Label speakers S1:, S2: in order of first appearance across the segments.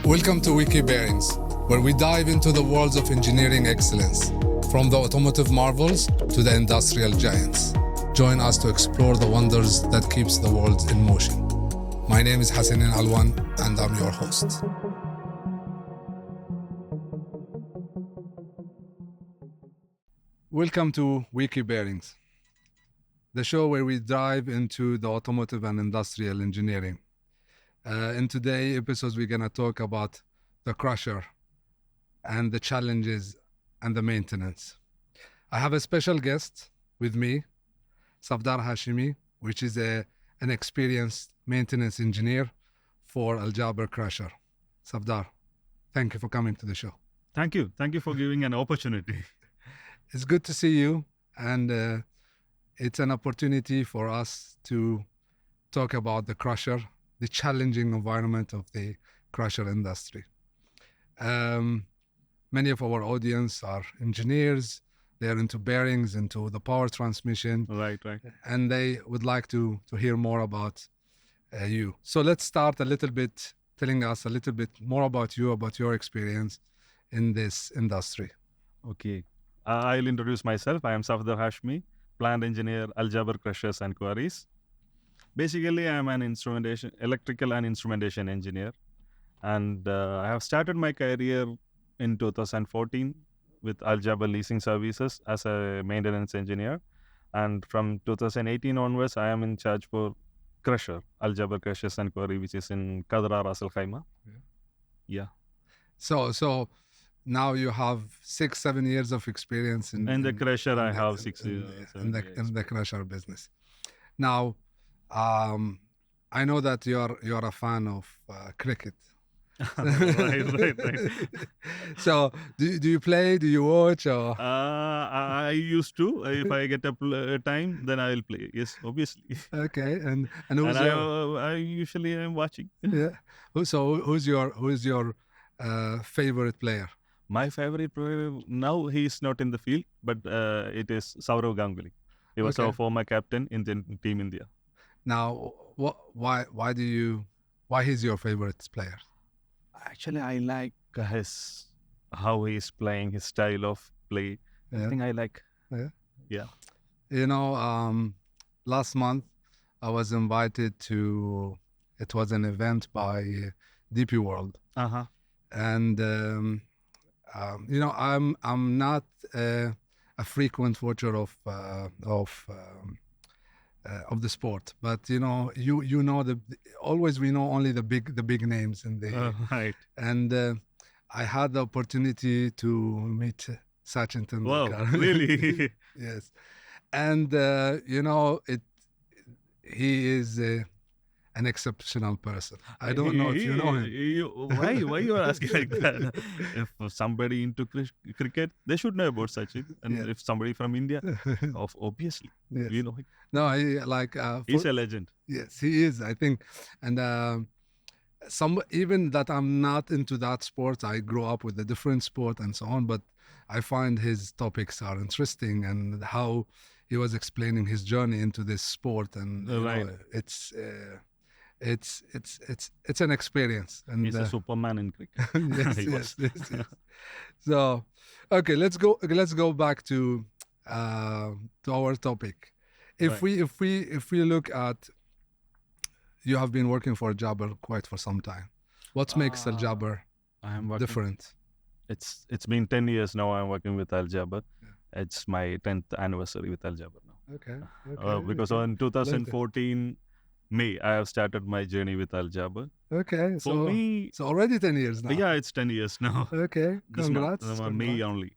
S1: Welcome to Wiki Bearings, where we dive into the worlds of engineering excellence, from the automotive marvels to the industrial giants. Join us to explore the wonders that keeps the world in motion. My name is Hassanein Alwan, and I'm your host. Welcome to Wiki Bearings, the show where we dive into the automotive and industrial engineering. In today's episode, we're going to talk about the crusher and the challenges and the maintenance. I have a special guest with me, Safdar Hashmi, which is an experienced maintenance engineer for Jaber Crusher. Safdar, thank you for coming to the show.
S2: Thank you. Thank you for giving an opportunity.
S1: It's good to see you, and it's an opportunity for us to talk about the crusher, the challenging environment of the crusher industry. Many of our audience are engineers. They're into bearings, into the power transmission.
S2: Right.
S1: And they would like to hear more about you. So let's start a little bit, telling us a little bit more about you, about your experience in this industry.
S2: Okay. I'll introduce myself. I am Safdar Hashmi, plant engineer, Jaber Crushers Quarries. Basically, I am an electrical and instrumentation engineer. And I have started my career in 2014 with Jaber Leasing Services as a maintenance engineer. And from 2018 onwards, I am in charge for Crusher, Jaber Crushers Quarries, which is in Kadra, Ras Al Khaimah. Yeah.
S1: So now you have 6-7 years of experience in
S2: the crusher. I have 6 years
S1: in the crusher business. Now, I know that you're a fan of cricket.
S2: Right.
S1: So do you play? Do you watch? Or?
S2: I used to. If I get a time, then I will play. Yes, obviously.
S1: Okay, and
S2: I usually am watching.
S1: Yeah. So who's your favorite player?
S2: My favorite player now, he is not in the field, but it is Sourav Ganguly. He was our former captain in Team India.
S1: Now, why he's your favorite player?
S2: Actually, I like how he is playing, his style of play.
S1: Yeah.
S2: I think I like. Yeah.
S1: You know, last month I was invited to. It was an event by DP World. And you know, I'm not a frequent watcher of the sport, but you know, you know we know only the big names in the
S2: right.
S1: And I had the opportunity to meet Sachin Tendulkar.
S2: Wow, really?
S1: Yes, and you know, he is an exceptional person. I don't know if you know him.
S2: Why you are asking like that? If somebody into cricket, they should know about Sachin. And if somebody from India, obviously, you know him.
S1: No,
S2: he's a legend.
S1: Yes, he is, I think. And even that I'm not into that sport, I grew up with a different sport and so on, but I find his topics are interesting and how he was explaining his journey into this sport. And you know, it's an experience. And
S2: he's a Superman in cricket.
S1: yes. So, okay, let's go back to our topic. If we look at, you have been working for Jaber quite for some time. What makes Jaber different?
S2: It's been 10 years now. I'm working with Jaber. Yeah. It's my 10th anniversary with Jaber now.
S1: Okay.
S2: Because on 2014 May, I have started my journey with Jaber.
S1: Okay.
S2: For me,
S1: so already 10 years now.
S2: Yeah, it's 10 years now.
S1: Okay. Congrats.
S2: May only.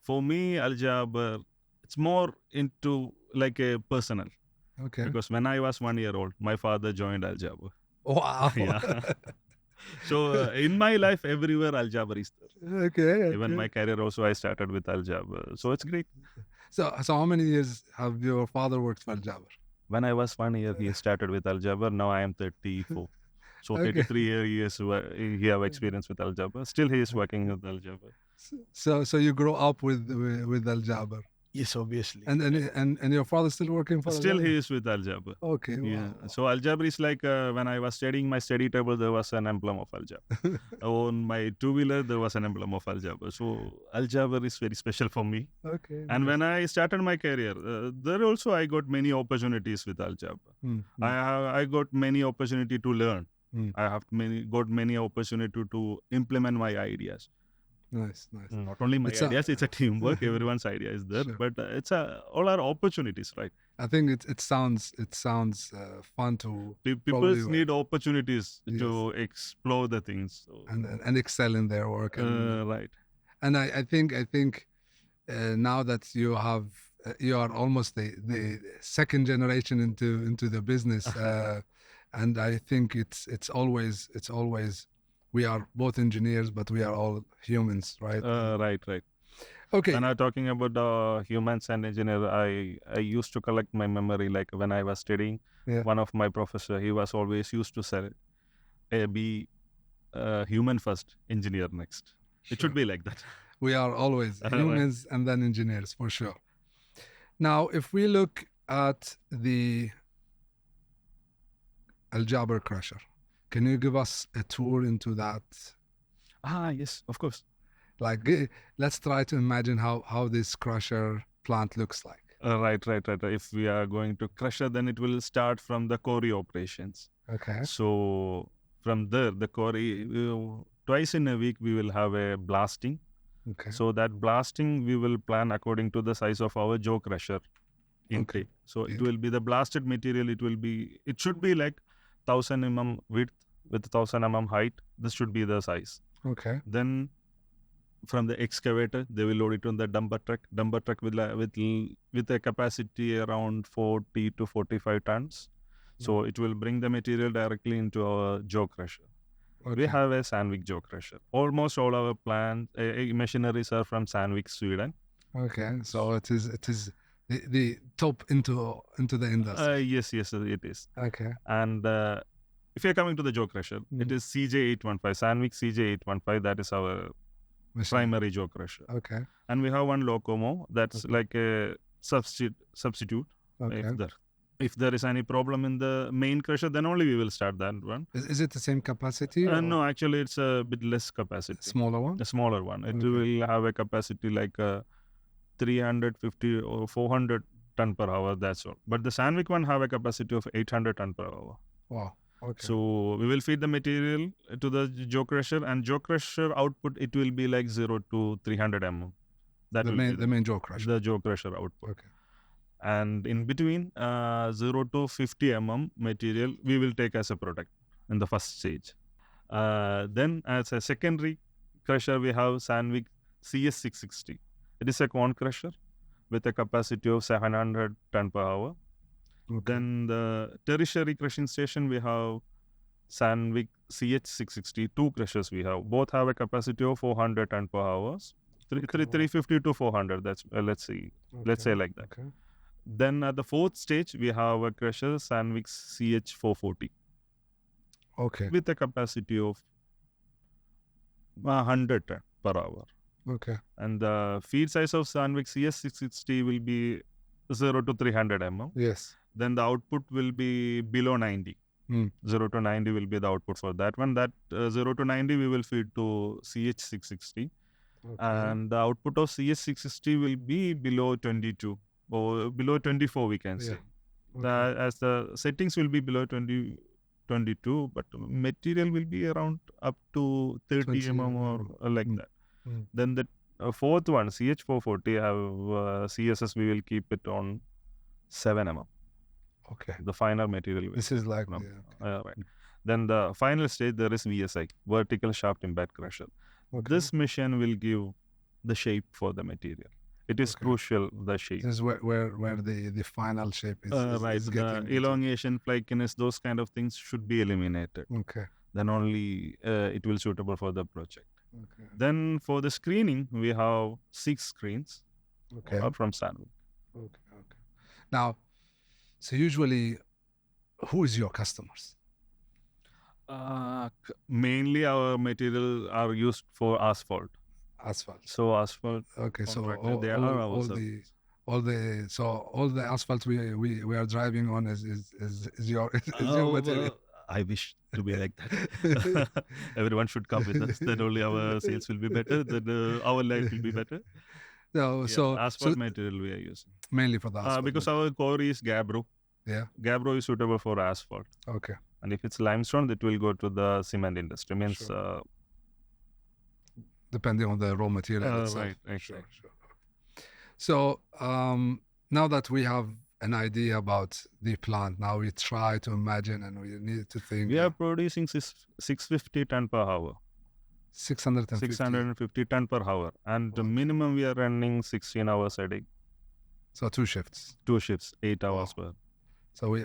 S2: For me, Jaber, it's more into like a personal.
S1: Okay.
S2: Because when I was 1 year old, my father joined Jaber.
S1: Wow.
S2: Yeah. So in my life, everywhere Jaber is there.
S1: Okay.
S2: Even my career also, I started with Jaber. So it's great.
S1: So how many years have your father worked for Jaber?
S2: When I was 1 year, he started with Jaber. Now I am 34. So 33 years he have experience with Jaber. Still he is working with Jaber.
S1: So you grow up with Jaber?
S3: Yes, obviously.
S1: And your father still working for
S2: Still,
S1: Aljaber?
S2: he is with Aljaber.
S1: Okay,
S2: Yeah.
S1: wow.
S2: So Aljaber is like when I was studying my study table, there was an emblem of Aljaber. On my two-wheeler, there was an emblem of Aljaber. So Aljaber is very special for me.
S1: Okay.
S2: And
S1: nice.
S2: when I started my career, there also I got many opportunities with Aljaber. I got many opportunity to learn. I have got many opportunity to implement my ideas.
S1: Nice.
S2: Not only my ideas, it's a teamwork. Everyone's idea is there,
S1: Sure.
S2: but it's all our opportunities, right?
S1: I think it sounds fun to
S2: People
S1: probably
S2: need opportunities
S1: Yes.
S2: to explore the things. So,
S1: and excel in their work.
S2: right.
S1: And I think now that you have you are almost the second generation into the business, and I think it's always we are both engineers, but we are all humans, right?
S2: Right.
S1: Okay.
S2: When I'm talking about the humans and engineer, I used to collect my memory. Like when I was studying, one of my professor, he was always used to say, be human first, engineer next. It should be like that.
S1: We are always humans and then engineers, for sure. Now, if we look at the Jaber Crusher, can you give us a tour into that?
S2: Yes, of course.
S1: Like, let's try to imagine how this crusher plant looks like.
S2: Right. If we are going to crusher, then it will start from the quarry operations.
S1: Okay.
S2: So from there, the quarry, twice in a week, we will have a blasting.
S1: Okay.
S2: So that blasting, we will plan according to the size of our jaw crusher intake.
S1: Okay.
S2: So it will be the blasted material. It should be like 1000 mm width with 1000 mm height. This should be the size.
S1: Okay.
S2: Then from the excavator, they will load it on the dumper truck with a capacity around 40 to 45 tons. So it will bring the material directly into our jaw crusher. Okay. We have a Sandvik jaw crusher. Almost all our plants, machineries are from Sandvik, Sweden.
S1: Okay, so it is the top into the industry.
S2: Yes, it is.
S1: Okay.
S2: And if you're coming to the jaw crusher, it is CJ815, Sandvik CJ815. That is our primary jaw crusher.
S1: Okay.
S2: And we have one locomo that's like a substitute. Okay. If there is any problem in the main crusher, then only we will start that one.
S1: Is it the same capacity?
S2: No, actually it's a bit less capacity.
S1: Smaller one?
S2: A smaller one. It will have a capacity like 350 or 400 ton per hour, that's all. But the Sandvik one have a capacity of 800 ton per hour.
S1: Wow. Okay.
S2: So we will feed the material to the jaw crusher, and jaw crusher output, it will be like 0 to 300 mm. That
S1: the main jaw crusher.
S2: The jaw crusher output.
S1: Okay.
S2: And in between 0 to 50 mm material, we will take as a product in the first stage. Then as a secondary crusher, we have Sandvik CS660. It is a cone crusher with a capacity of 700 ton per hour. Okay. Then the tertiary crushing station, we have Sandvik CH660, two crushers we have. Both have a capacity of 400 ton per hour. 350 to 400, that's, let's see. Okay. Let's say like that. Okay. Then at the fourth stage, we have a crusher, Sandvik CH440.
S1: Okay.
S2: With a capacity of 100 ton per hour.
S1: Okay.
S2: And the feed size of Sandvik CS660 will be 0 to 300 mm.
S1: Yes.
S2: Then the output will be below 90. 0 to 90 will be the output for that one. That 0 to 90 we will feed to CH660. Okay. And the output of CH660 will be below 22 or below 24, we can say. Okay. As the settings will be below 22, but material will be around up to 30 mm or like that. Then the fourth one, CH440, have CSS, we will keep it on 7 mm.
S1: Okay.
S2: The final material.
S1: This is like,
S2: right. Then the final stage, there is VSI, vertical shaft impact crusher. Okay. This machine will give the shape for the material. It is crucial, the shape.
S1: This is where the final shape is.
S2: Right.
S1: Is
S2: the elongation, flakiness, those kind of things should be eliminated.
S1: Okay.
S2: Then only it will suitable for the project. Okay. Then for the screening, we have 6 screens from Sandvik.
S1: Okay. Now, so usually, who is your customers?
S2: Mainly our material are used for asphalt.
S1: Asphalt.
S2: So asphalt.
S1: Okay, so
S2: they are
S1: all all the asphalt we are driving on is your material.
S2: I wish to be like that. Everyone should come with us. Then only our sales will be better. Then our life will be better.
S1: No,
S2: Yeah,
S1: so
S2: asphalt material we are using.
S1: mainly for the asphalt.
S2: Because our core is gabbro.
S1: Yeah.
S2: Gabbro is suitable for asphalt.
S1: Okay.
S2: And if it's limestone, that will go to the cement industry. Means
S1: Sure. Depending on the raw material itself.
S2: Right.
S1: Sure. So now that we have an idea about the plant, now we try to imagine and we need to think.
S2: We are producing 650 ton per hour.
S1: 650
S2: ton per hour. And the minimum we are running 16 hours a day.
S1: So 2 shifts.
S2: 2 shifts, 8 hours per.
S1: So we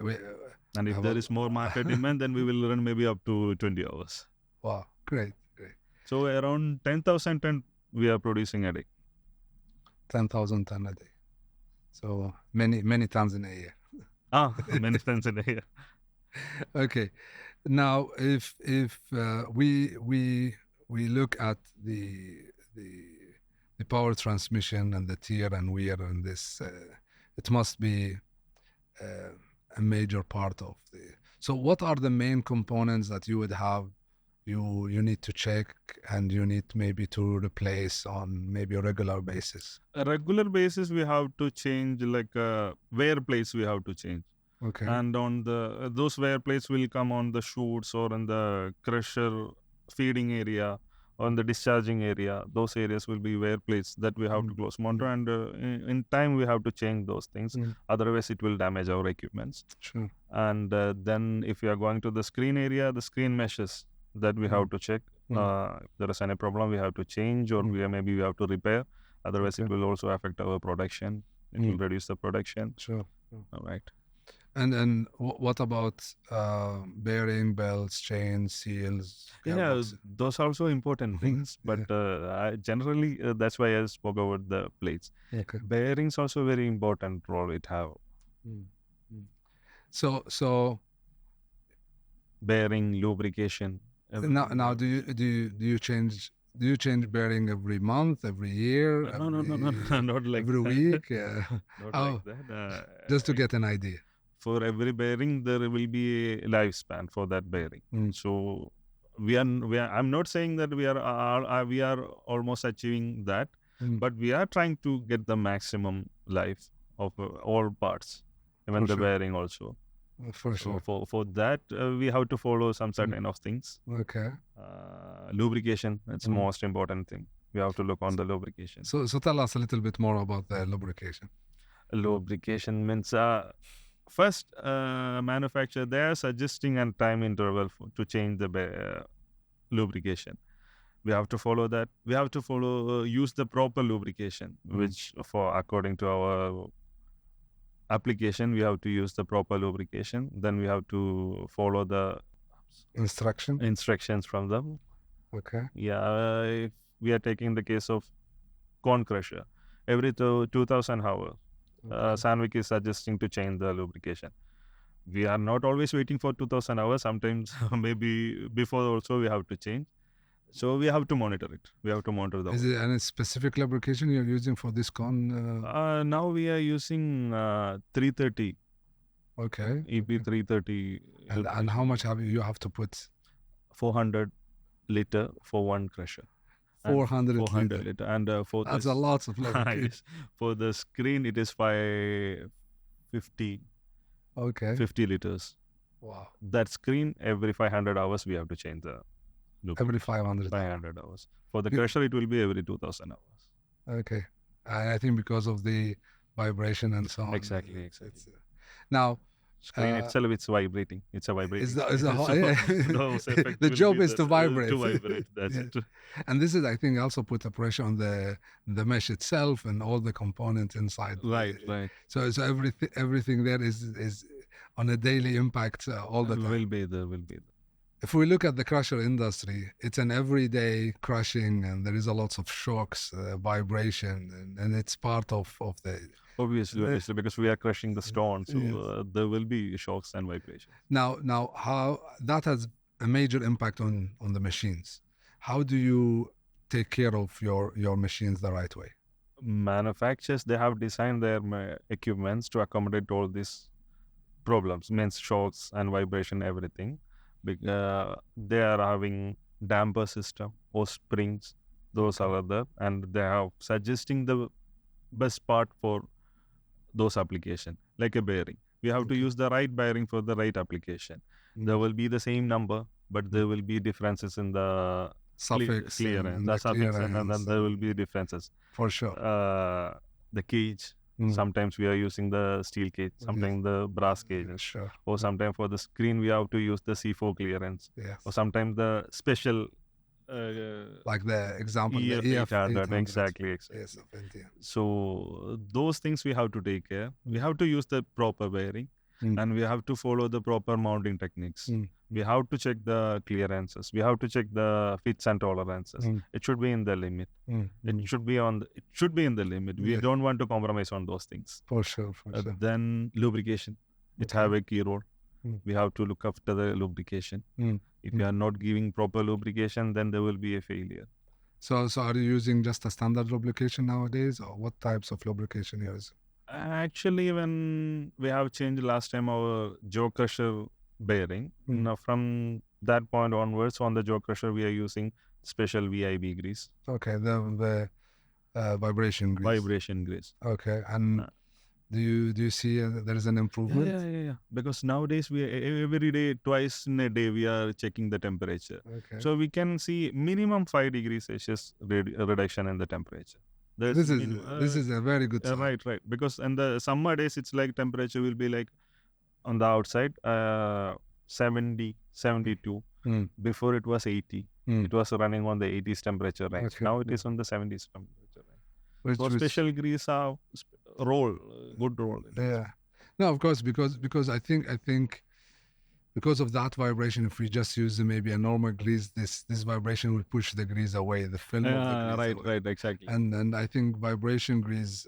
S2: and if there is more market demand, then we will run maybe up to 20 hours.
S1: Wow, great.
S2: So around 10,000 ton we are producing a day.
S1: 10,000 ton a day. So many tons in a year.
S2: Many tons in a year.
S1: Okay. Now, if we look at the power transmission and the tear and wear and this, it must be a major part of the. So, what are the main components that you would have? You need to check and you need maybe to replace on maybe a regular basis.
S2: A regular basis we have to change, like wear plates we have to change.
S1: Okay.
S2: And on the those wear plates will come on the chutes or in the crusher feeding area, on the discharging area. Those areas will be wear plates that we have to close monitor, and in time we have to change those things. Otherwise it will damage our equipments.
S1: Sure.
S2: And then if you are going to the screen area, the screen meshes that we have to check. If there is any problem, we have to change, or maybe we have to repair. Otherwise, it will also affect our production. It will reduce the production.
S1: Sure.
S2: All right.
S1: And what about bearing, belts, chains, seals?
S2: Yeah, those are also important things. But generally, that's why I spoke about the plates.
S1: Okay.
S2: Bearings also very important role it have.
S1: So
S2: bearing, lubrication.
S1: Now, do you change bearing every month, every year?
S2: No, not like
S1: every week.
S2: Not like that.
S1: Just to get an idea.
S2: For every bearing, there will be a lifespan for that bearing. So we are. I'm not saying that we are almost achieving that, but we are trying to get the maximum life of all parts, even the bearing also.
S1: For sure.
S2: So for that, we have to follow some certain of things.
S1: Okay.
S2: Lubrication, that's the most important thing. We have to look on the lubrication.
S1: So tell us a little bit more about the lubrication.
S2: Lubrication means first manufacturer, they are suggesting a time interval to change the lubrication. We have to follow that. We have to use the proper lubrication, which according to our application, we have to use the proper lubrication. Then we have to follow the instructions from them.
S1: Okay.
S2: Yeah, if we are taking the case of cone crusher, every 2,000 hours, Sandvik is suggesting to change the lubrication. We are not always waiting for 2,000 hours. Sometimes maybe before also we have to change. So we have to monitor it. We have to monitor the.
S1: Is it any specific lubrication you're using for this cone?
S2: Now we are using 330.
S1: Okay.
S2: EP 330.
S1: And how much you have to put?
S2: 400 liter for one crusher.
S1: 400
S2: liter. And for
S1: that's a lot of lubrication.
S2: For the screen, it is 550.
S1: Okay.
S2: 50 liters.
S1: Wow.
S2: That screen, every 500 hours, we have to change the.
S1: Every 500
S2: hours. For the crusher, it will be every 2,000 hours.
S1: Okay. I think because of the vibration and so on.
S2: Exactly.
S1: Now,
S2: screen itself, it's vibrating. It's a vibrating.
S1: The job is to vibrate.
S2: That's it.
S1: And this is, I think, also put a pressure on the mesh itself and all the components inside.
S2: Right.
S1: So everything there is on a daily impact all the time.
S2: Will be there.
S1: If we look at the crusher industry, it's an everyday crushing, and there is a lot of shocks, vibration, and it's part of the.
S2: Obviously, because we are crushing the stone, so there will be shocks and vibration.
S1: Now, how that has a major impact on the machines. How do you take care of your machines the right way?
S2: Manufacturers, they have designed their equipments to accommodate all these problems, means shocks and vibration, everything. They are having damper system or springs, those
S1: Okay.
S2: are there, and they have suggesting the best part for those application, like a bearing. We have to
S1: Okay.
S2: use the right bearing for the right application. There will be the same number, but there will be differences in the
S1: Suffix
S2: clearance,
S1: and
S2: the
S1: the
S2: suffix, and then
S1: clearance,
S2: there will be differences.
S1: for sure.
S2: The cage.
S1: Mm.
S2: Sometimes we are using the steel cage,
S1: Yeah.
S2: sometimes the brass
S1: Yeah,
S2: cages,
S1: sure.
S2: or sometimes for the screen we have to use the C4 clearance,
S1: Yes.
S2: or sometimes the special
S1: Like the example, the
S2: EF
S1: EF
S2: 800,
S1: 800.
S2: exactly.
S1: Yes, of India.
S2: So those things we have to take care. We have to use the proper bearing,
S1: Mm.
S2: and we have to follow the proper mounting techniques.
S1: Mm.
S2: We have to check the clearances. We have to check the fits and tolerances.
S1: Mm.
S2: It should be in the limit.
S1: Mm.
S2: It should be it should be in the limit. We
S1: Yes.
S2: don't want to compromise on those things.
S1: For sure, for sure.
S2: Then lubrication. It
S1: Okay.
S2: have a key role.
S1: Mm.
S2: We have to look after the lubrication.
S1: Mm.
S2: If you are not giving proper lubrication, then there will be a failure.
S1: So are you using just a standard lubrication nowadays, or what types of lubrication you use?
S2: Actually, when we have changed last time our jaw crusher bearing, now from that point onwards, on the jaw crusher we are using special VIB grease.
S1: Okay, the vibration grease.
S2: Vibration grease.
S1: Okay, and do you see there is an improvement?
S2: Yeah. Because nowadays we every day, twice in a day, we are checking the temperature.
S1: Okay.
S2: So we can see minimum 5 degrees Celsius reduction in the temperature.
S1: This is a very good sign.
S2: Right. Because in the summer days, it's like temperature will be like on the outside 70, 72. Before it was 80. It was running on the 80s temperature range.
S1: Okay.
S2: Now it is on the 70s temperature range. So
S1: Which
S2: special grease have good role.
S1: Yeah. No, of course, because I think because of that vibration, if we just use maybe a normal grease, this vibration will push the grease away, the film of the grease away.
S2: Right, exactly.
S1: And I think vibration grease,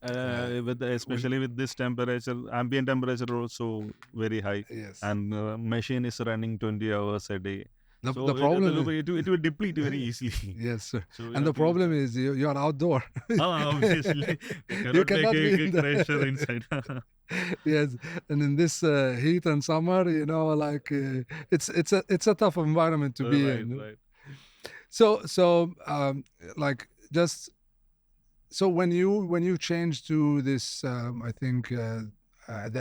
S2: especially with this temperature, ambient temperature also very high.
S1: Yes.
S2: And machine is running 20 hours a day.
S1: The problem
S2: it will deplete very easily.
S1: Yes, sir.
S2: So
S1: and the problem is you are outdoor.
S2: Obviously, you cannot
S1: be
S2: make a crusher inside.
S1: Yes, and in this heat and summer, it's a tough environment to be in.
S2: Right.
S1: So when you change to this, I think the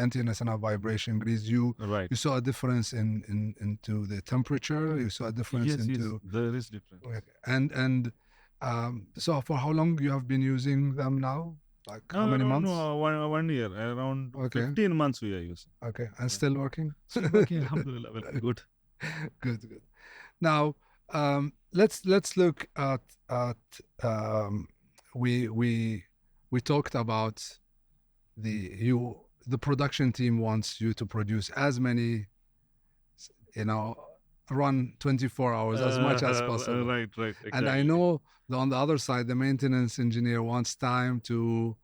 S1: anti-national vibration grease, you saw a difference into the temperature. You saw a difference
S2: yes, there is difference.
S1: And so for how long you have been using them now? Like how many months?
S2: No, 1 year, around 15 months we are using.
S1: Okay, and still working?
S2: Still working, alhamdulillah, very good.
S1: Good. Now, let's look at we talked about the production team wants you to produce as many, run 24 hours as much as possible.
S2: Right. Exactly.
S1: And I know on the other side, the maintenance engineer wants time to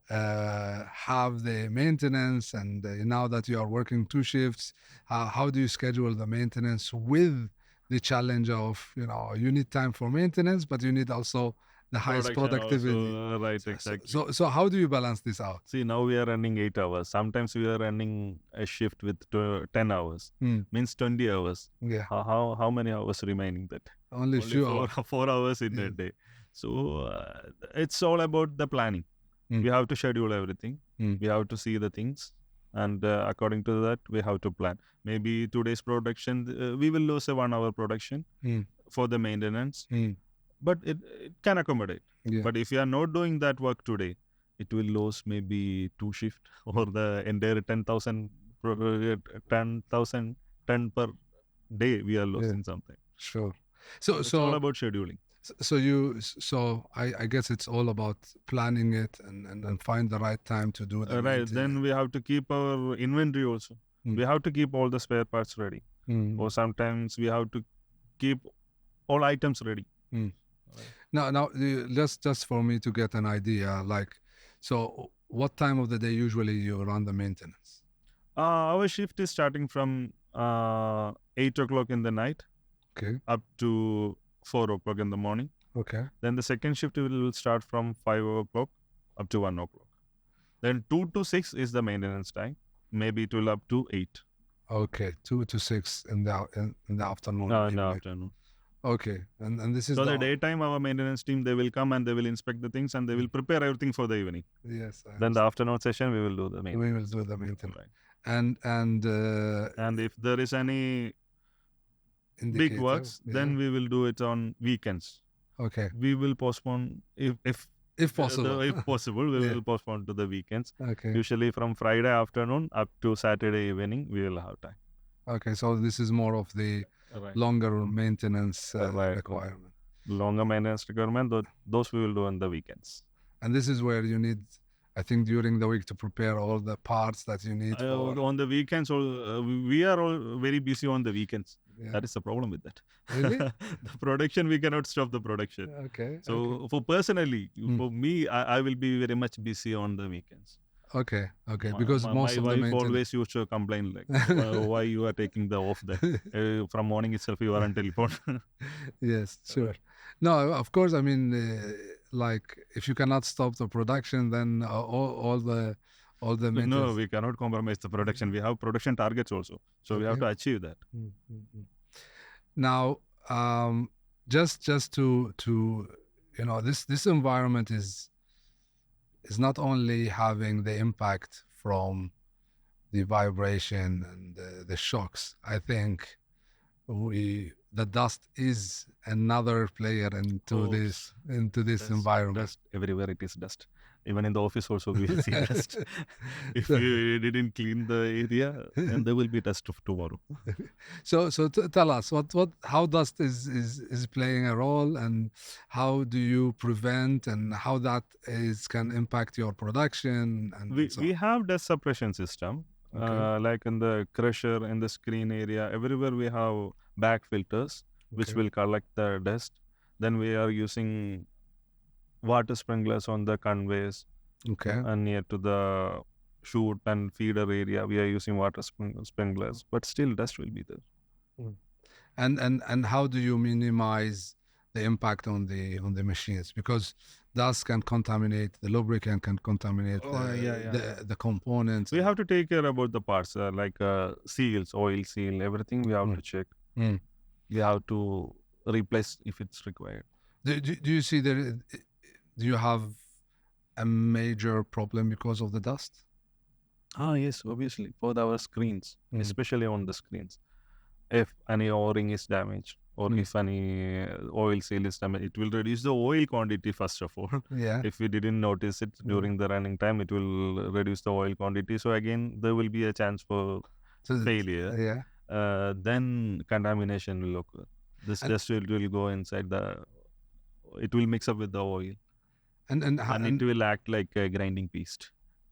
S1: have the maintenance. And now that you are working 2 shifts, how do you schedule the maintenance with the challenge of, you need time for maintenance, but you need also the highest productivity.
S2: Also, right, exactly.
S1: So how do you balance this out?
S2: See, now we are running 8 hours. Sometimes we are running a shift with 10 hours. Means 20 hours.
S1: Yeah.
S2: How many hours remaining that?
S1: Only few hours.
S2: 4 hours in a day. So it's all about the planning. We have to schedule everything. We have to see the things. And according to that, we have to plan. Maybe today's production, we will lose a 1 hour production for the maintenance. But it can accommodate.
S1: Yeah.
S2: But if you are not doing that work today, it will lose maybe 2 shifts or the entire 10,000 ton per day we are losing something.
S1: Sure. So
S2: it's all about scheduling.
S1: So I guess it's all about planning it and find the right time to do that.
S2: Right. Then we have to keep our inventory also. We have to keep all the spare parts ready. Or sometimes we have to keep all items ready.
S1: Now, just for me to get an idea, so what time of the day usually you run the maintenance?
S2: Our shift is starting from 8 o'clock in the night,
S1: okay,
S2: up to 4 o'clock in the morning.
S1: Okay.
S2: Then the second shift will start from 5 o'clock up to 1 o'clock. Then 2 to 6 is the maintenance time. Maybe it will up to 8
S1: Okay. 2 to 6 in the afternoon.
S2: in the
S1: evening.
S2: afternoon.
S1: Okay. And this is
S2: So the daytime, our maintenance team, they will come and they will inspect the things and they will prepare everything for the evening.
S1: Yes. I
S2: Then the
S1: understand.
S2: afternoon session, we will do the maintenance.
S1: We will do the maintenance.
S2: Right.
S1: And
S2: if there is any big
S1: indicator,
S2: works, then we will do it on weekends.
S1: Okay.
S2: We will postpone
S1: If possible.
S2: if possible, we
S1: Yeah.
S2: will postpone to the weekends.
S1: Okay.
S2: Usually from Friday afternoon up to Saturday evening, we will have time.
S1: Okay. So this is more of the
S2: Right.
S1: longer maintenance
S2: Right.
S1: requirement.
S2: Longer maintenance requirement, those we will do on the weekends.
S1: And this is where you need, I think, during the week to prepare all the parts that you need for.
S2: On the weekends, we are all very busy on the weekends.
S1: Yeah.
S2: That is the problem with that.
S1: Really?
S2: The production, we cannot stop the production.
S1: Okay.
S2: So for personally, for me, I will be very much busy on the weekends.
S1: Okay. Because most of
S2: my
S1: the
S2: wife
S1: maintenance.
S2: always used to complain like, why you are taking the off there? From morning itself, you are on telephone.
S1: Yes, sure. No, of course. I mean, like if you cannot stop the production, then all the maintenance.
S2: No, we cannot compromise the production. We have production targets also, so we have to achieve that.
S1: Now, just to this environment is not only having the impact from the vibration and the shocks. I think the dust is another player into this environment.
S2: Dust everywhere, it is dust. Even in the office also we will see dust. If we didn't clean the area, then there will be dust tomorrow.
S1: So tell us how dust is playing a role, and how do you prevent, and how that can impact your production. And
S2: we have dust suppression system. Like in the crusher, in the screen area, everywhere we have back filters which will collect the dust. Then we are using water sprinklers on the conveys. And near to the chute and feeder area, we are using water sprinklers. But still, dust will be there.
S1: And how do you minimize the impact on the machines? Because dust can contaminate the lubricant, can contaminate the components.
S2: We have to take care about the parts like seals, oil seal, everything we have to check. We have to replace if it's required.
S1: Do you see do you have a major problem because of the dust?
S2: Yes, obviously for our screens, especially on the screens. If any o-ring is damaged, or if any oil seal is damaged, it will reduce the oil quantity first of all. If we didn't notice it during the running time, it will reduce the oil quantity. So again, there will be a chance for failure. Then contamination will occur. This dust will go inside it will mix up with the oil. And it will act like a grinding paste.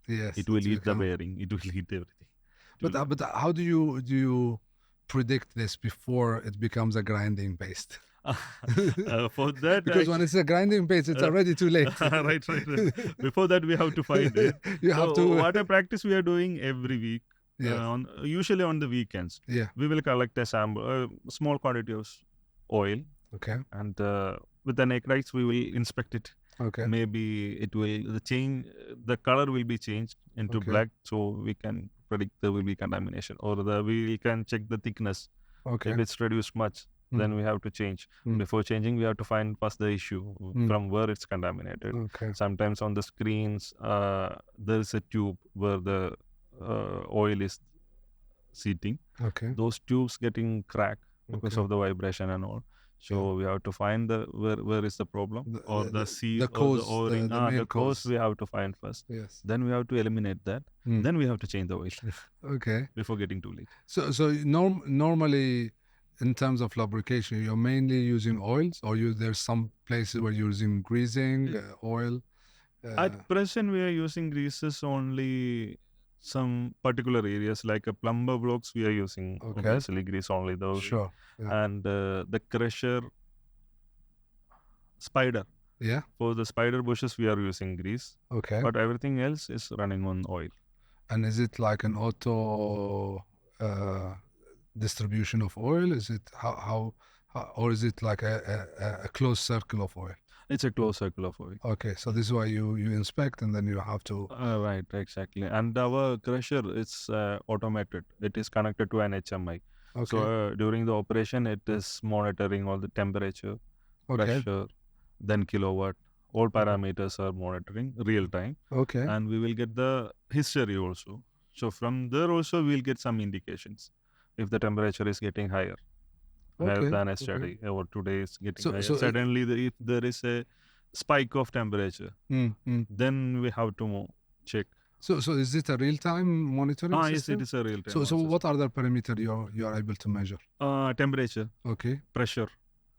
S1: Yes.
S2: It will eat the bearing. It will eat everything.
S1: But how do you predict this before it becomes a grinding paste?
S2: For that,
S1: because when it's a grinding paste, it's already too late.
S2: Right. Before that, we have to find it.
S1: You have to.
S2: What a practice we are doing every week. Usually on the weekends. We will collect a sample, a small quantity of oil. And with the naked eyes, we will inspect it. Maybe it will the color will be changed into black, so we can predict there will be contamination, or we can check the thickness. If it's reduced much, then we have to change. Before changing, we have to find first the issue from where it's contaminated. Sometimes on the screens, there is a tube where the oil is seating. Those tubes getting cracked because of the vibration and all. So we have to find where is the problem, or the seal, or the o-ring. The cause we have to find first. Then we have to eliminate that. Then we have to change the oil. Before getting too late.
S1: So normally, in terms of lubrication, you're mainly using oils, or there's some places where you're using greasing, oil?
S2: At present, we are using greases only some particular areas, like a plumber blocks we are using obviously grease only those. And the crusher spider. For the spider bushes we are using grease. But everything else is running on oil.
S1: And is it like an auto distribution of oil? Is it how Or is it like a closed circle of oil?
S2: It's a closed circle of oil.
S1: Okay, so this is why you inspect and then you have to.
S2: Right, exactly. And our crusher is automated. It is connected to an HMI.
S1: Okay.
S2: So during the operation, it is monitoring all the temperature,
S1: Okay.
S2: pressure, then kilowatt. All parameters are monitoring real time.
S1: Okay.
S2: And we will get the history also. So from there also, we'll get some indications if the temperature is getting higher than yesterday or today is getting higher. Suddenly, if there is a spike of temperature, then we have to check.
S1: So is it a real-time monitoring system?
S2: Yes, it is a real-time.
S1: So what are the parameters you are able to measure?
S2: Temperature.
S1: Okay.
S2: Pressure.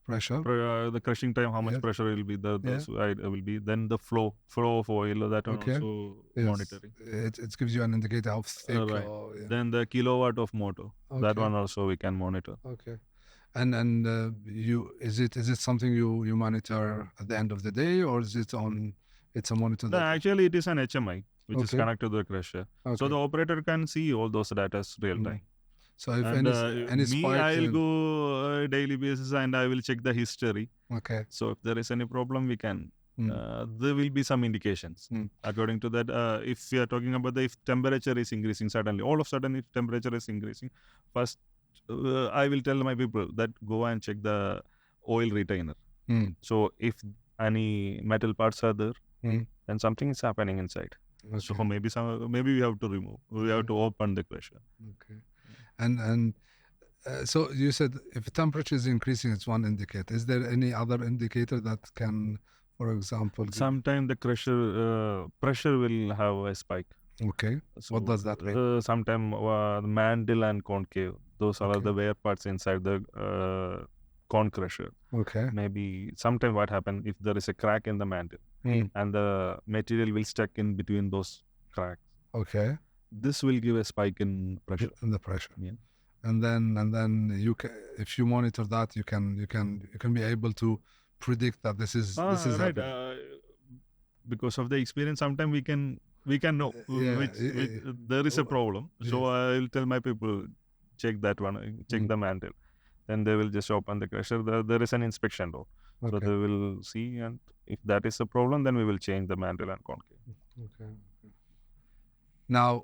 S2: The crushing time, how much pressure will be, will be. Then the flow of oil, that also monitoring.
S1: It gives you an indicator of thick.
S2: Right. Then the kilowatt of motor, that one also we can monitor.
S1: Okay. And is it something you monitor at the end of the day, or is it it's a monitor?
S2: No, actually it is an HMI which is connected to the crusher. So the operator can see all those data real time.
S1: So if any spikes,
S2: I'll go daily basis and I will check the history.
S1: Okay.
S2: So if there is any problem, we can. There will be some indications. According to that, if we are talking about if temperature is increasing suddenly, all of a sudden if temperature is increasing, first I will tell my people that go and check the oil retainer. So if any metal parts are there, then something is happening inside. Okay. So maybe we have to remove. We have to open the crusher.
S1: Okay. And so you said if temperature is increasing, it's one indicator. Is there any other indicator that can, for example,
S2: sometimes the crusher pressure will have a spike.
S1: Okay. So what does that mean?
S2: Sometimes the mantle and concave, those are the wear parts inside the cone crusher.
S1: Okay.
S2: Maybe sometimes what happens if there is a crack in the mantle and the material will stuck in between those cracks.
S1: Okay.
S2: This will give a spike in pressure.
S1: In the pressure.
S2: Yeah.
S1: And then you can, if you monitor that, you can be able to predict that this is
S2: right. Because of the experience, sometimes we can know which there is a problem. So I'll tell my people, check that one, check the mantle. Then they will just open the crusher. There is an inspection door. Okay. So they will see, and if that is a problem, then we will change the mantle and concave.
S1: Okay. Now,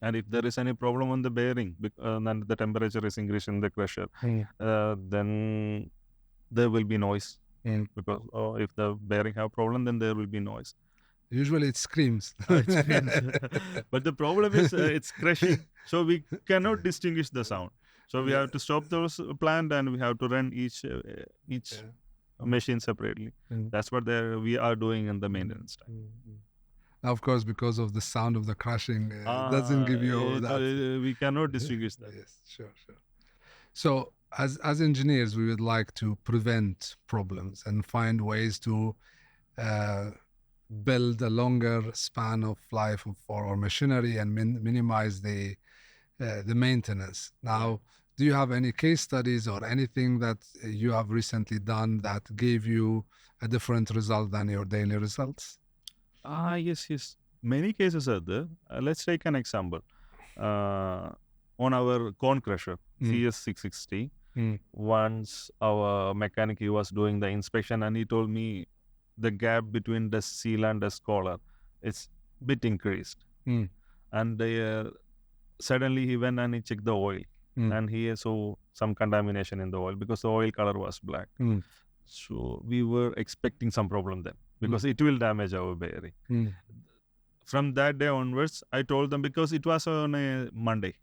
S2: and if there is any problem on the bearing, and the temperature is increasing in the crusher, then there will be noise. Because if the bearing have problem, then there will be noise.
S1: Usually it screams.
S2: But the problem is it's crushing, so we cannot distinguish the sound. So we have to stop those plant and we have to run each machine separately. That's what we are doing in the maintenance time.
S1: Now, of course, because of the sound of the crashing, doesn't give you that.
S2: We cannot distinguish that.
S1: Yes, sure. So, as engineers, we would like to prevent problems and find ways to build a longer span of life for our machinery and minimize the maintenance. Now, do you have any case studies or anything that you have recently done that gave you a different result than your daily results?
S2: Yes. Many cases are there. Let's take an example. On our cone crusher, CS660, once our mechanic, he was doing the inspection and he told me the gap between the seal and the collar is bit increased. And suddenly he went and he checked the oil and he saw some contamination in the oil because the oil color was black. So we were expecting some problem then because it will damage our bearing. From that day onwards, I told them, because it was on a Monday.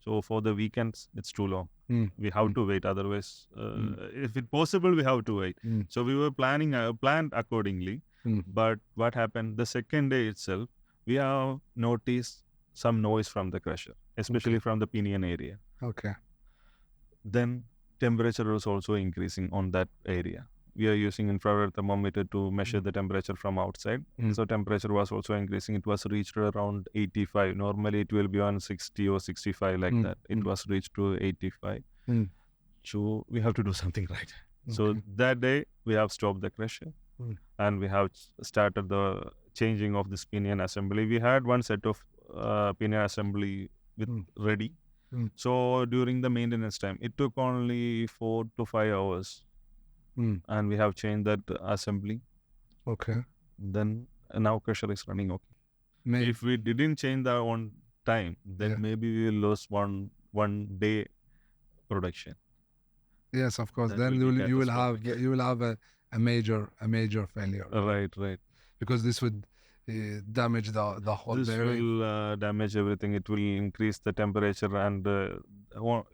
S2: So for the weekends, it's too long. We have to wait. Otherwise, if it's possible, we have to wait. So we were planned accordingly. But what happened, the second day itself, we have noticed some noise from the crusher, especially from the pinion area.
S1: Okay.
S2: Then temperature was also increasing on that area. We are using infrared thermometer to measure the temperature from outside. So temperature was also increasing. It was reached around 85. Normally it will be on 60 or 65 like that. It was reached to 85. So we have to do something right. So that day we have stopped the crusher and we have started the changing of this pinion assembly. We had one set of pinion assembly ready.
S1: Mm.
S2: So during the maintenance time, it took only 4 to 5 hours, and we have changed that assembly.
S1: Okay.
S2: Then now crusher is running okay.
S1: May-
S2: If we didn't change that on time, then
S1: Yeah.
S2: maybe we will lose one day production.
S1: Yes, of course.
S2: That
S1: Then
S2: will be
S1: you will have
S2: catastrophic.
S1: a major failure.
S2: Right.
S1: Because this would damage the whole
S2: This
S1: bearing.
S2: will damage everything. It will increase the temperature, and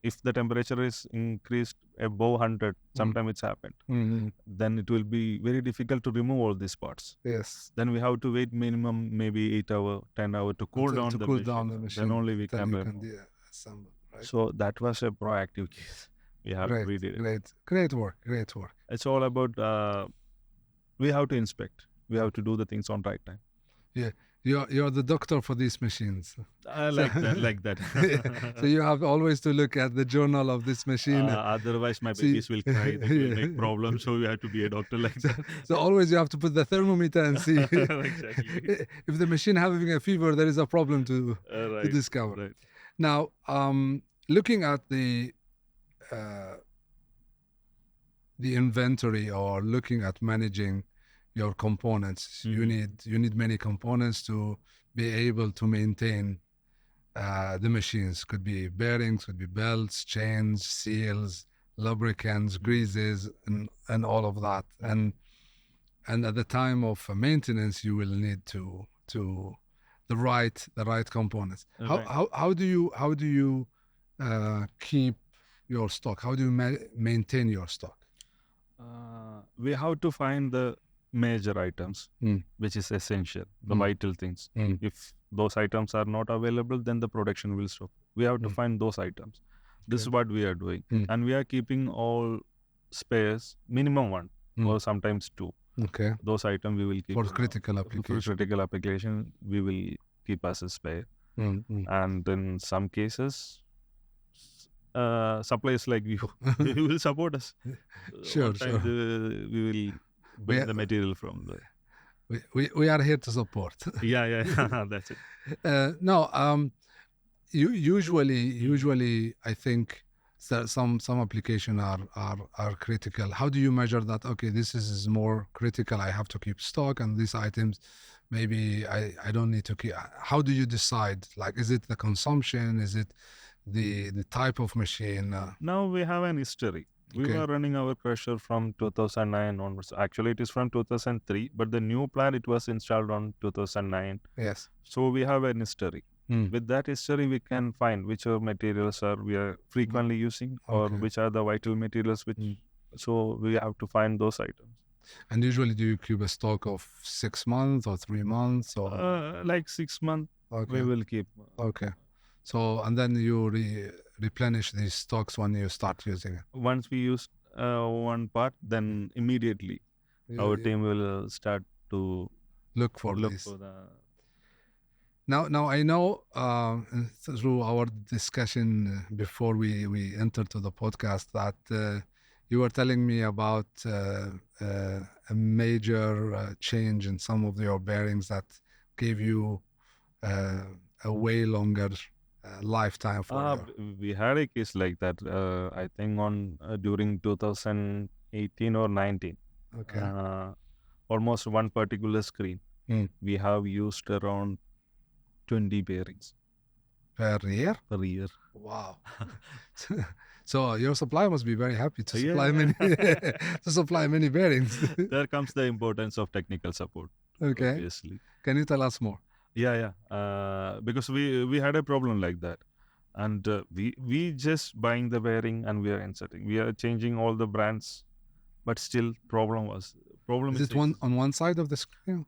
S2: if the temperature is increased above 100, sometimes it's happened.
S1: Mhm.
S2: Then it will be very difficult to remove all these parts.
S1: Yes.
S2: Then we have to wait minimum maybe 8 hour, 10 hour to cool
S1: Until-
S2: down
S1: to
S2: the
S1: cool
S2: machine.
S1: down the machine.
S2: Then only we
S1: Then
S2: can
S1: you
S2: remove.
S1: can assemble. Right?
S2: So that was a proactive case. We have
S1: Great,
S2: redid it.
S1: great work.
S2: It's all about we have to inspect. We have to do the things on right time.
S1: Yeah, you're the doctor for these machines.
S2: I like that.
S1: So you have always to look at the journal of this machine.
S2: Otherwise, my
S1: See-
S2: babies will cry. They will
S1: Yeah.
S2: make problems. So we have to be a doctor like that.
S1: So always you have to put the thermometer and see
S2: Exactly.
S1: if the machine having a fever, there is a problem to
S2: Right.
S1: discover.
S2: Right.
S1: Now, looking at the inventory or looking at managing your components, you
S2: Mhm.
S1: need many components to be able to maintain the machines. Could be bearings, could be belts, chains, seals, lubricants, greases, and all of that. And at the time of maintenance, you will need to the right components.
S2: Right.
S1: How do you keep your stock? How do you maintain your stock?
S2: We have to find the major items, which is essential, the vital things. If those items are not available, then the production will stop. We have to find those items. This is what we are doing. And we are keeping all spares, minimum one, or sometimes two.
S1: Okay.
S2: Those items we will keep.
S1: For critical application.
S2: For critical application, we will keep as a spare. And in some cases, suppliers like you will support us.
S1: Sure.
S2: We will bring the material from there.
S1: We are here to support.
S2: Yeah. That's it.
S1: No, usually I think some application are critical. How do you measure that? Okay, this is more critical. I have to keep stock, and these items maybe I don't need to keep. How do you decide? Like, is it the consumption? Is it the type of machine?
S2: Now we have an history. We were running our crusher from 2009 onwards. Actually, it is from 2003, but the new plant, it was installed on 2009.
S1: Yes.
S2: So we have an history. With that history, we can find which materials we are frequently using, or which are the vital materials. So we have to find those items.
S1: And usually, do you keep a stock of 6 months or 3 months, or
S2: like 6 months? We will keep.
S1: Okay. So, and then you replenish these stocks when you start using it.
S2: Once we use one part, then immediately our team will start to
S1: look for
S2: the.
S1: Now I know through our discussion before we entered to the podcast that you were telling me about a major change in some of your bearings that gave you a way longer lifetime for
S2: we had a case like that. I think on during 2018 or 19.
S1: Okay.
S2: Almost one particular screen. We have used around 20 bearings
S1: per year. Wow. So your supplier must be very happy to supply many to supply many bearings.
S2: There comes the importance of technical support.
S1: Okay.
S2: Obviously.
S1: Can you tell us more?
S2: Yeah. Because we had a problem like that, and we just buying the bearing and we are inserting. We are changing all the brands, but still problem.
S1: Is it one on one side of the screen?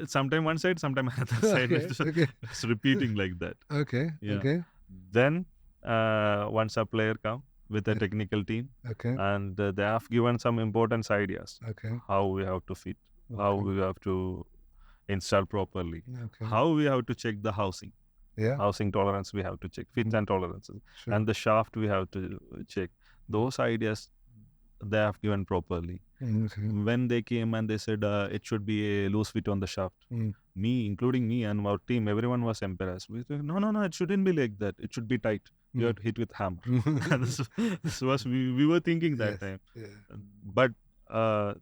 S2: Sometime one side, sometime another side. It's repeating like that.
S1: Okay.
S2: Yeah.
S1: Okay.
S2: Then one supplier come with a technical team.
S1: Okay.
S2: And they have given some important ideas.
S1: Okay.
S2: How we have to fit, how we have to install properly, how we have to check the housing. Housing tolerance we have to check, fits and tolerances. Sure. And the shaft we have to check. Those ideas they have given properly. When they came and they said it should be a loose fit on the shaft, including me and our team, everyone was embarrassed. We said, no, it shouldn't be like that. It should be tight. you have to hit with hammer. this was we were thinking that
S1: Yes,
S2: time,
S1: yeah.
S2: but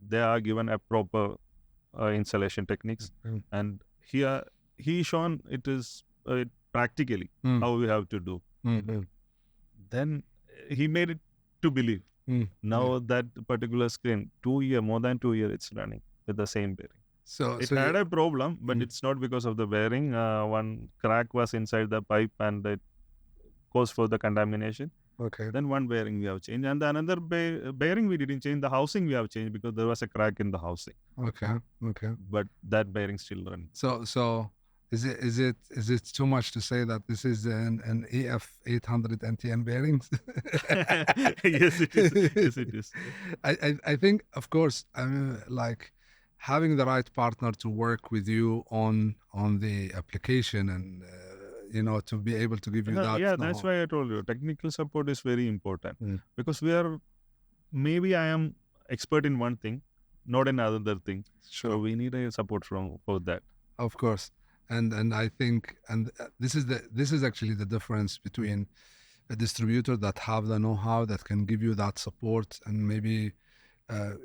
S2: they are given a proper installation techniques, and here he shown it is practically how we have to do. Then he made it to believe. Now that particular screen, more than 2 years, it's running with the same bearing.
S1: So
S2: It
S1: so
S2: had
S1: you-
S2: a problem, but it's not because of the bearing. One crack was inside the pipe, and it caused for the contamination.
S1: okay.
S2: Then one bearing we have changed, and the another bearing we didn't change. The housing we have changed because there was a crack in the housing.
S1: Okay.
S2: But that bearing still running.
S1: So is it too much to say that this is an EF 800 NTN bearings?
S2: Yes, it is. Yes, it is.
S1: I think, of course, like having the right partner to work with you on the application and to be able to give you that.
S2: Yeah, that's why I told you technical support is very important, because maybe I am expert in one thing, not in another thing.
S1: Sure.
S2: So we need a support for that.
S1: Of course, and I think this is actually the difference between a distributor that have the know-how that can give you that support and maybe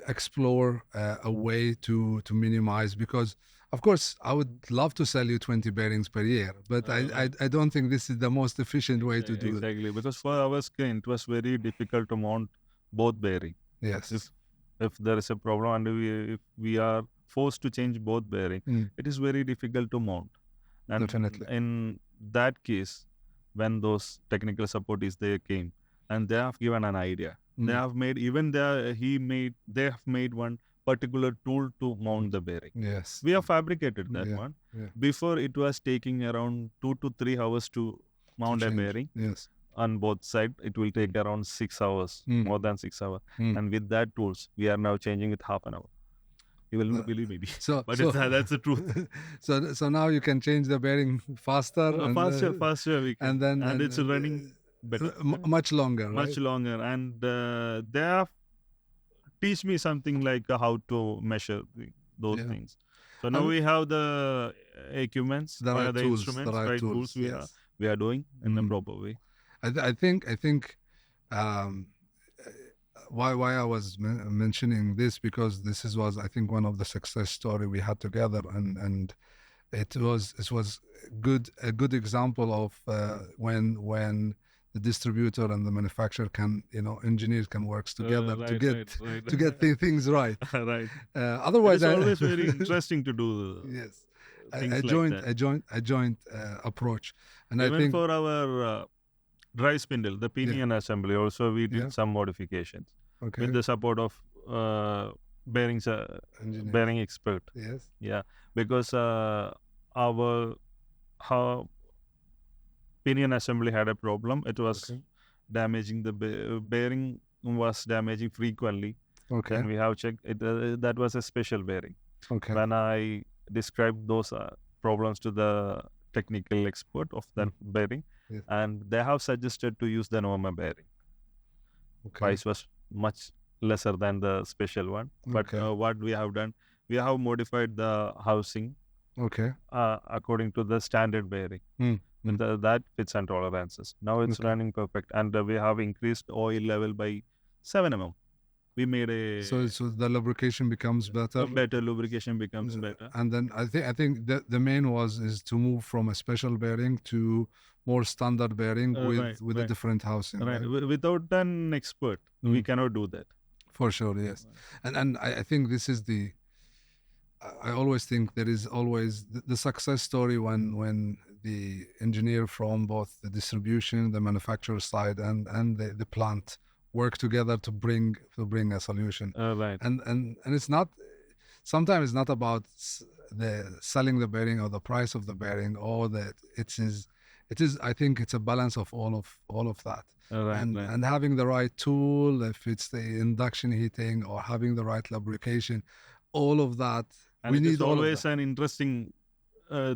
S1: explore a way to minimize, because of course I would love to sell you 20 bearings per year, but I don't think this is the most efficient way to do it.
S2: Exactly, because for our screen it was very difficult to mount both bearing.
S1: Yes.
S2: If there is a problem and if we are forced to change both bearing, it is very difficult to mount. And
S1: Definitely.
S2: in that case, when those technical support is there came, and they have given an idea. They have made they have made one particular tool to mount the bearing.
S1: Yes.
S2: We have fabricated that one.
S1: Yeah.
S2: Before it was taking around 2 to 3 hours to mount a bearing.
S1: Yes.
S2: On both sides, it will take around 6 hours, more than 6 hours. And with that tools, we are now changing it half an hour. You will not believe maybe, but that's the truth.
S1: So now you can change the bearing faster.
S2: Faster we can. And it's running better.
S1: Much longer, right?
S2: Much longer. And they have teach me something like how to measure those things. So now we have the equipments,
S1: the right tools,
S2: instruments, the right tools we are doing in a proper way.
S1: I think why I was mentioning this, because this was I think one of the success story we had together, and it was a good example of when the distributor and the manufacturer can engineers can work together to get things right.
S2: Right.
S1: Otherwise,
S2: it's always very interesting to do.
S1: Yes.
S2: A
S1: joint approach, and
S2: even
S1: I think
S2: for our drive spindle, the pinion assembly, also we did some modifications with the support of bearing expert.
S1: Yes.
S2: Yeah, because our pinion assembly had a problem. It was damaging the bearing was damaging frequently.
S1: Okay.
S2: And we have checked it. That was a special bearing.
S1: Okay.
S2: When I described those problems to the technical expert of that bearing, and they have suggested to use the normal bearing. Price was much lesser than the special one. But what we have done, we have modified the housing according to the standard bearing. That fits and tolerances. Now it's running perfect, and we have increased oil level by 7 mm. We made a
S1: so the lubrication becomes better.
S2: Better lubrication becomes better.
S1: And then I think the main is to move from a special bearing to more standard bearing with a different housing.
S2: Right. Without an expert, we cannot do that.
S1: For sure, yes. And I think this is I always think there is always the success story when the engineer from both the distribution, the manufacturer side, and the plant work together to bring a solution.
S2: Right.
S1: And it's not, sometimes it's not about the selling the bearing or the price of the bearing, or that it is I think it's a balance of all of that. And having the right tool, if it's the induction heating or having the right lubrication, all of that.
S2: And it's always an interesting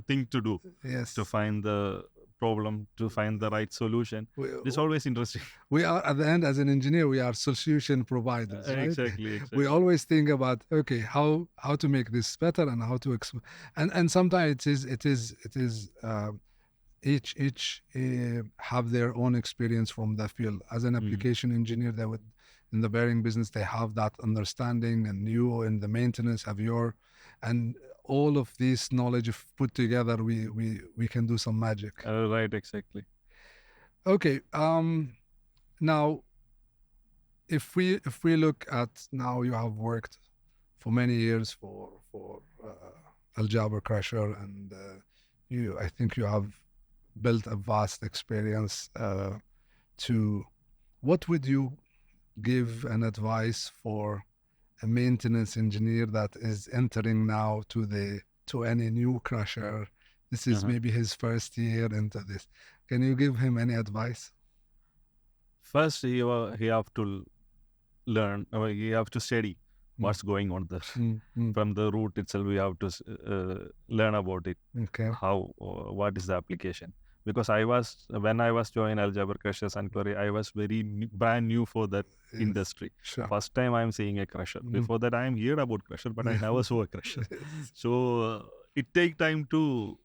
S2: thing to do.
S1: Yes.
S2: To find the problem, to find the right solution. It's always interesting.
S1: We are, at the end, as an engineer, we are solution providers, right?
S2: Exactly.
S1: We always think about, okay, how to make this better and how to and sometimes it is each have their own experience from the field. As an application engineer, they would in the bearing business they have that understanding, and you in the maintenance have your, and all of this knowledge if put together, we can do some magic.
S2: Right, exactly.
S1: Okay. Now, if we look at now, you have worked for many years for Jaber Crusher, and I think you have built a vast experience. To what would you give an advice for a maintenance engineer that is entering now to any new crusher? This is maybe his first year into this. Can you give him any advice?
S2: First, he have to learn, or he have to study what's going on there. From the root itself, we have to learn about it.
S1: Okay.
S2: How, what is the application? Because when I was joining Jaber Crushers and Quarry, I was very brand new for that industry.
S1: Sure.
S2: First time I'm seeing a crusher. Before that, I'm heard about crusher, but I never saw a crusher. So it take time to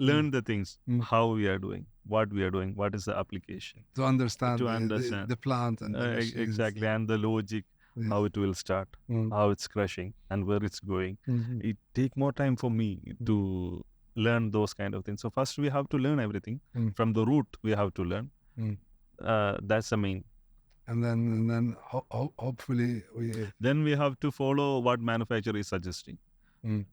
S2: learn the things, how we are doing, what we are doing, what is the application.
S1: To understand the plant and the
S2: exactly, and the logic, how it will start, how it's crushing, and where it's going. It take more time for me to learn those kind of things. So first we have to learn everything from the root. We have to learn. That's the main. And
S1: then hopefully
S2: then we have to follow what manufacturer is suggesting. In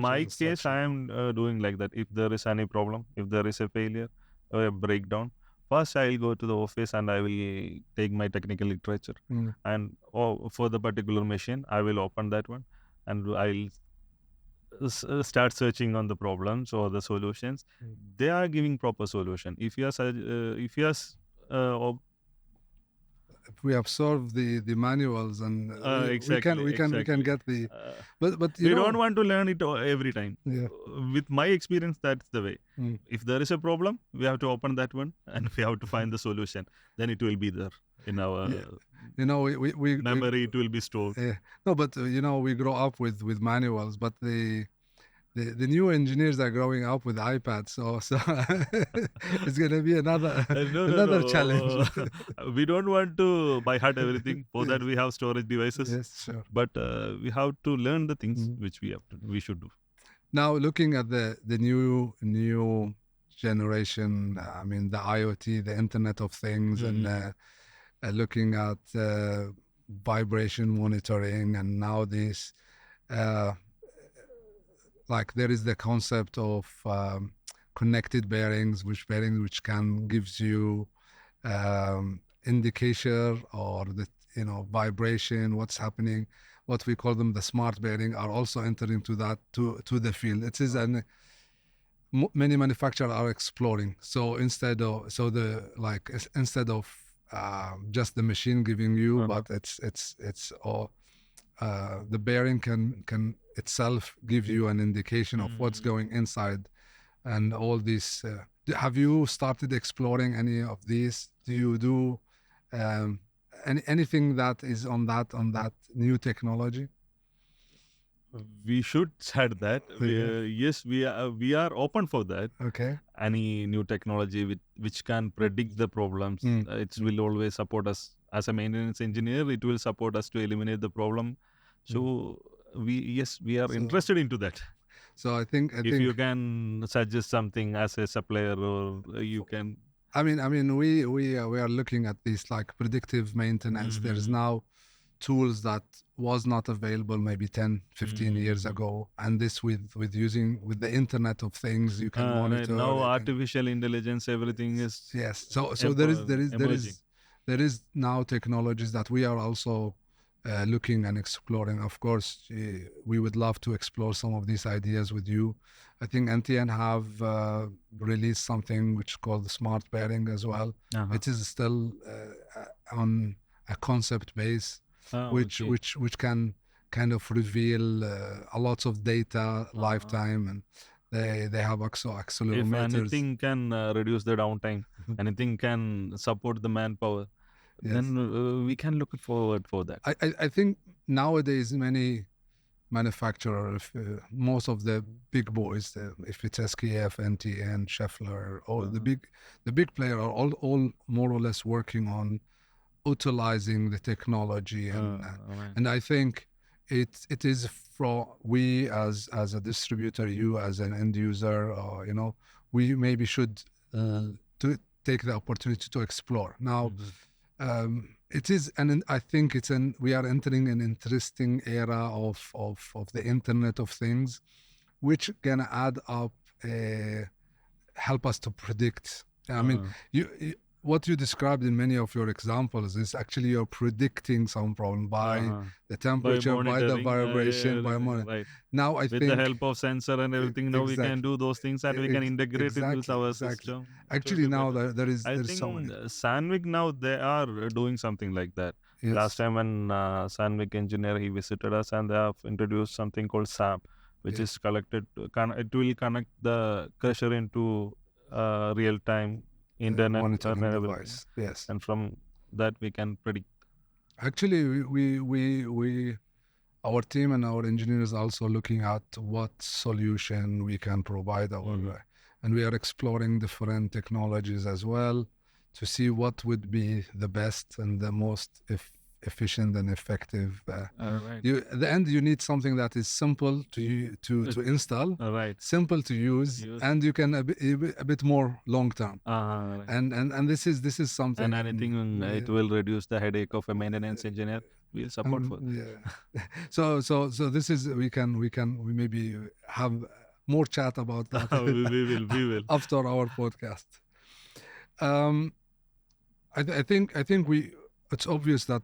S2: my case, I am doing like that. If there is any problem, if there is a failure or a breakdown, first I will go to the office and I will take my technical literature, and for the particular machine, I will open that one and I'll start searching on the problems or the solutions. They are giving proper solution. If
S1: we absorb the manuals and
S2: exactly,
S1: we can get the but
S2: we don't want to learn it every time. With my experience, that's the way. If there is a problem, we have to open that one and we have to find the solution. Then it will be there in our
S1: we
S2: memory. It will be stored.
S1: No, but we grow up with manuals, but the new engineers are growing up with iPads, so it's going to be another challenge.
S2: We don't want to by heart everything. For that we have storage devices.
S1: Yes, sure.
S2: But we have to learn the things which we should do.
S1: Now, looking at the new generation, I mean the IoT, the Internet of Things, and looking at vibration monitoring, and now this. Like there is the concept of connected bearings, which can gives you indicator or the vibration, what's happening. What we call them the smart bearing are also entering to the field. It is many manufacturers are exploring. So instead of just the machine giving you, but it's all. The bearing can itself give you an indication of what's going inside, and all this. Have you started exploring any of these? Do you do anything that is on that new technology?
S2: We should start that. Yes, we are open for that.
S1: Okay.
S2: Any new technology which can predict the problems, it will always support us. As a maintenance engineer, it will support us to eliminate the problem. So we are interested into that.
S1: So I think
S2: if you can suggest something as a supplier, or you can.
S1: I mean, we are looking at this like predictive maintenance. There is now tools that was not available maybe 10, 15 years ago, and this with the Internet of Things, you can monitor.
S2: Now artificial intelligence, everything is.
S1: Yes. So there is now technologies that we are also looking and exploring. Of course, we would love to explore some of these ideas with you. I think NTN have released something which is called the smart bearing as well. It is still on a concept base, which can kind of reveal a lot of data lifetime, and they have also accelerometers.
S2: If anything can reduce the downtime, anything can support the manpower. Yes. Then we can look forward for that.
S1: I think nowadays many manufacturer, if, most of the big boys, if it's SKF, NTN, Schaeffler, all the big player are all more or less working on utilizing the technology, and I think it is for we as a distributor, you as an end user, or we maybe should to take the opportunity to explore now. It is, and I think we are entering an interesting era of the Internet of Things, which gonna add up, help us to predict. I mean, what you described in many of your examples is actually you're predicting some problem by the temperature, by the vibration, by monitoring.
S2: Right.
S1: Now I
S2: with
S1: think
S2: the help of sensor and everything, now we can do those things and we can integrate it with our system.
S1: Actually, now there is
S2: I think Sandvik now they are doing something like that.
S1: Yes.
S2: Last time when Sandvik engineer he visited us and they have introduced something called SAP, which is collected. It will connect the crusher into real time internet
S1: monitoring device. Yes,
S2: and from that we can predict.
S1: Actually, we our team and our engineers also looking at what solution we can provide and we are exploring different technologies as well to see what would be the best and the most efficient and effective. At the end, you need something that is simple to install, simple to use, and you can a bit more long term. And this is something.
S2: And anything it will reduce the headache of a maintenance engineer. We'll support for.
S1: Yeah. So this is we maybe have more chat about that.
S2: we will
S1: after our podcast. I think it's obvious that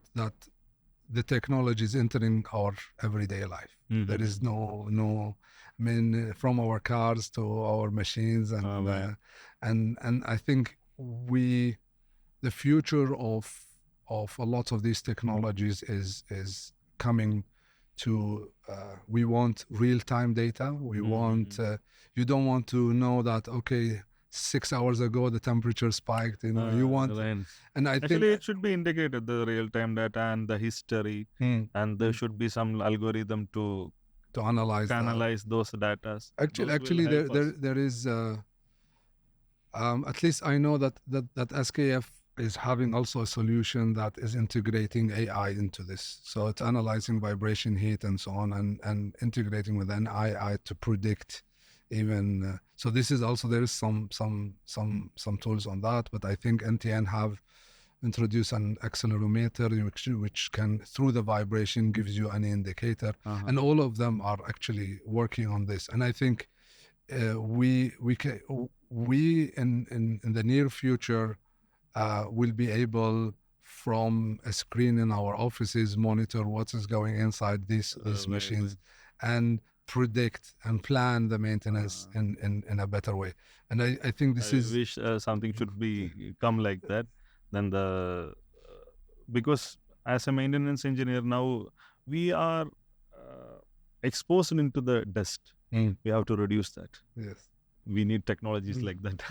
S1: the technology is entering our everyday life. There is no I mean, from our cars to our machines, and I think the future of a lot of these technologies is coming to. We want real-time data. We want you don't want to know that 6 hours ago the temperature spiked. You want, and I think
S2: it should be integrated, the real-time data and the history, and there should be some algorithm to analyze those data.
S1: Actually, there is. At least I know that SKF is having also a solution that is integrating AI into this. So it's analyzing vibration, heat, and so on, and integrating with an AI to predict even. So this is also, there is some tools on that, but I think NTN have introduced an accelerometer which can, through the vibration, gives you an indicator, and all of them are actually working on this. And I think we in the near future will be able, from a screen in our offices, monitor what is going inside these machines and predict and plan the maintenance in a better way. And I think this is.
S2: I wish something should be come like that. Then because as a maintenance engineer now we are exposed into the dust. We have to reduce that.
S1: Yes.
S2: We need technologies like that.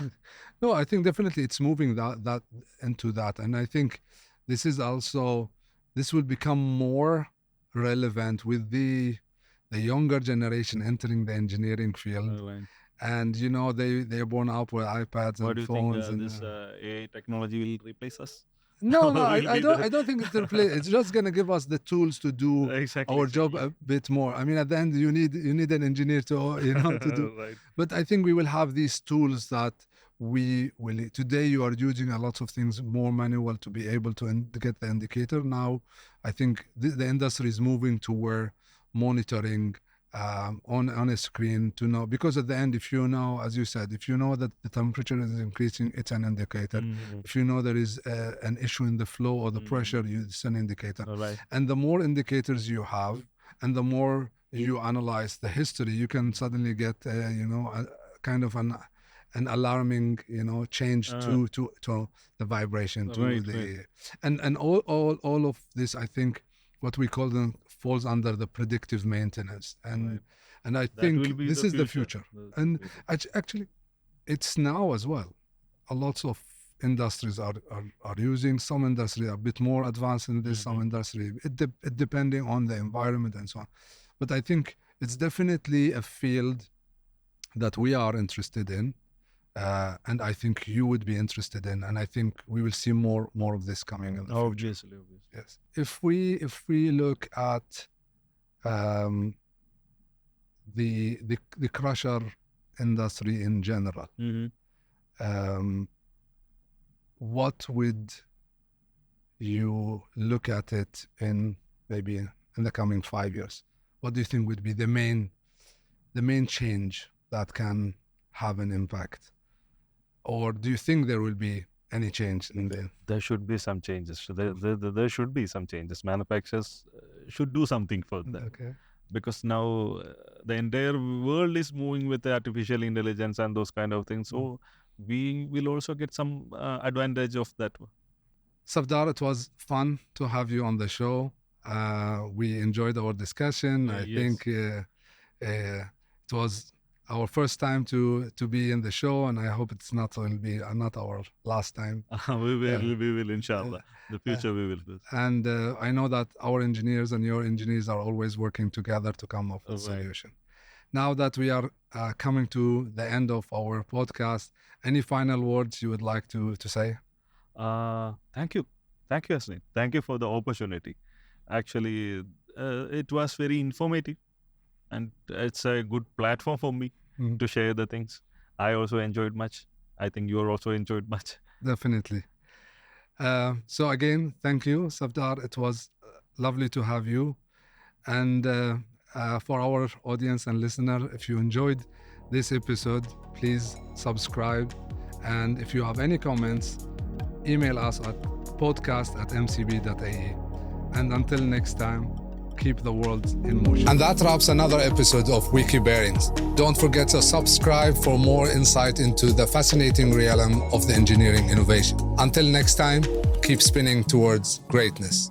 S1: No, I think definitely it's moving that into that, and I think this will become more relevant with the younger generation entering the engineering field. And they are born up with iPads and phones.
S2: Do you think this AI technology will replace us?
S1: No, I don't think it will replace. It's just gonna give us the tools to do our job a bit more. I mean, at the end, you need an engineer to to do. But I think we will have these tools that we will. Today, you are using a lot of things more manual to be able to get the indicator. Now, I think the industry is moving to where monitoring on a screen to know, because at the end, if you know, as you said, if you know that the temperature is increasing, it's an indicator. If you know there is an issue in the flow or the pressure, it's an indicator. And the more indicators you have, and the more you analyze the history, you can suddenly get a kind of an alarming change to the vibration, and all of this, I think, what we call them falls under the predictive maintenance, and I think this is the future. And actually, it's now as well. A lot of industries are using. Some industries are a bit more advanced in this. Some industry, it depending on the environment and so on. But I think it's definitely a field that we are interested in, and I think you would be interested in, and I think we will see more of this coming in the future.
S2: Obviously.
S1: Yes. If we look at the crusher industry in general, what would you look at it in maybe in the coming 5 years? What do you think would be the main change that can have an impact? Or do you think there will be any change in the...
S2: There should be some changes. There should be some changes. Manufacturers should do something for that.
S1: Okay.
S2: Because now the entire world is moving with artificial intelligence and those kind of things. So we will also get some advantage of that.
S1: Safdar, it was fun to have you on the show. We enjoyed our discussion. I think it was our first time to be in the show, and I hope it's not our last time.
S2: We will, inshallah. The future we will.
S1: And I know that our engineers and your engineers are always working together to come up with a solution. Now that we are coming to the end of our podcast, any final words you would like to say?
S2: Thank you, Hassanein. Thank you for the opportunity. Actually, it was very informative, and it's a good platform for me to share the things. I also enjoyed much. I think you also enjoyed much.
S1: Definitely. So again, thank you, Safdar. It was lovely to have you. And for our audience and listener, if you enjoyed this episode, please subscribe. And if you have any comments, email us at podcast@mcb.ae. And until next time, keep the world in motion. And that wraps another episode of Wiki Bearings. Don't forget to subscribe for more insight into the fascinating realm of the engineering innovation. Until next time, keep spinning towards greatness.